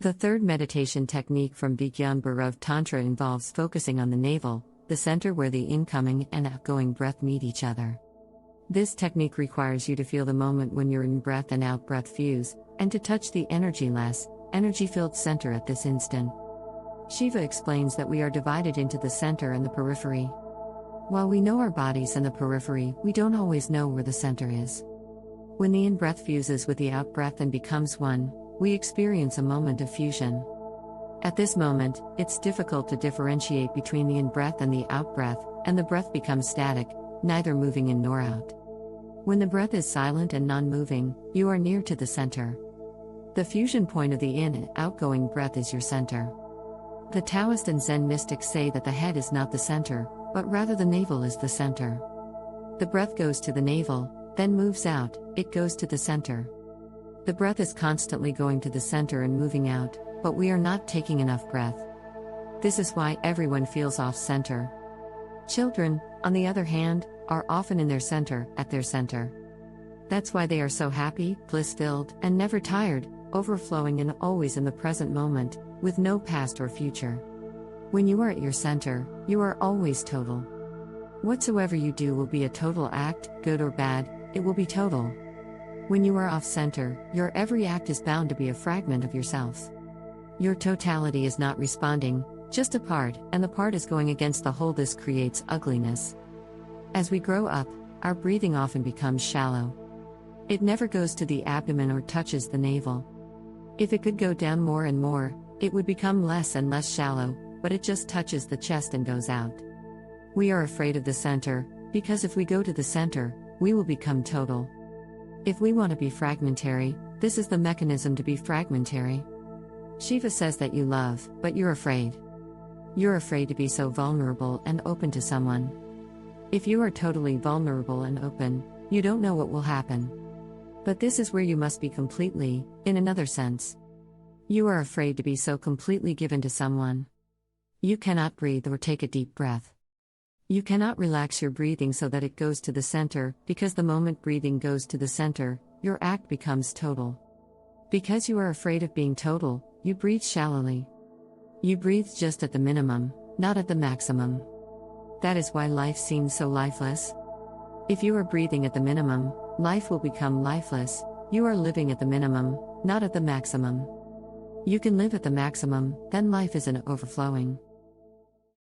The third meditation technique from Vigyan Bhairav Tantra involves focusing on the navel, the center where the incoming and outgoing breath meet each other. This technique requires you to feel the moment when your in-breath and out-breath fuse, and to touch the energy-less, energy-filled center at this instant. Shiva explains that we are divided into the center and the periphery. While we know our bodies and the periphery, we don't always know where the center is. When the in-breath fuses with the out-breath and becomes one, we experience a moment of fusion. At this moment, it's difficult to differentiate between the in-breath and the out-breath, and the breath becomes static, neither moving in nor out. When the breath is silent and non-moving, you are near to the center. The fusion point of the in and outgoing breath is your center. The Taoist and Zen mystics say that the head is not the center, but rather the navel is the center. The breath goes to the navel, then moves out, it goes to the center. The breath is constantly going to the center and moving out, but we are not taking enough breath. This is why everyone feels off-center. Children, on the other hand, are often in their center, at their center. That's why they are so happy, bliss-filled, and never tired, overflowing and always in the present moment, with no past or future. When you are at your center, you are always total. Whatsoever you do will be a total act, good or bad, it will be total. When you are off-center, your every act is bound to be a fragment of yourself. Your totality is not responding, just a part, and the part is going against the whole. This creates ugliness. As we grow up, our breathing often becomes shallow. It never goes to the abdomen or touches the navel. If it could go down more and more, it would become less and less shallow, but it just touches the chest and goes out. We are afraid of the center, because if we go to the center, we will become total. If we want to be fragmentary, this is the mechanism to be fragmentary. Shiva says that you love, but you're afraid. You're afraid to be so vulnerable and open to someone. If you are totally vulnerable and open, you don't know what will happen. But this is where you must be completely, in another sense. You are afraid to be so completely given to someone. You cannot breathe or take a deep breath. You cannot relax your breathing so that it goes to the center, because the moment breathing goes to the center, your act becomes total. Because you are afraid of being total, you breathe shallowly. You breathe just at the minimum, not at the maximum. That is why life seems so lifeless. If you are breathing at the minimum, life will become lifeless. You are living at the minimum, not at the maximum. You can live at the maximum, then life isn't overflowing.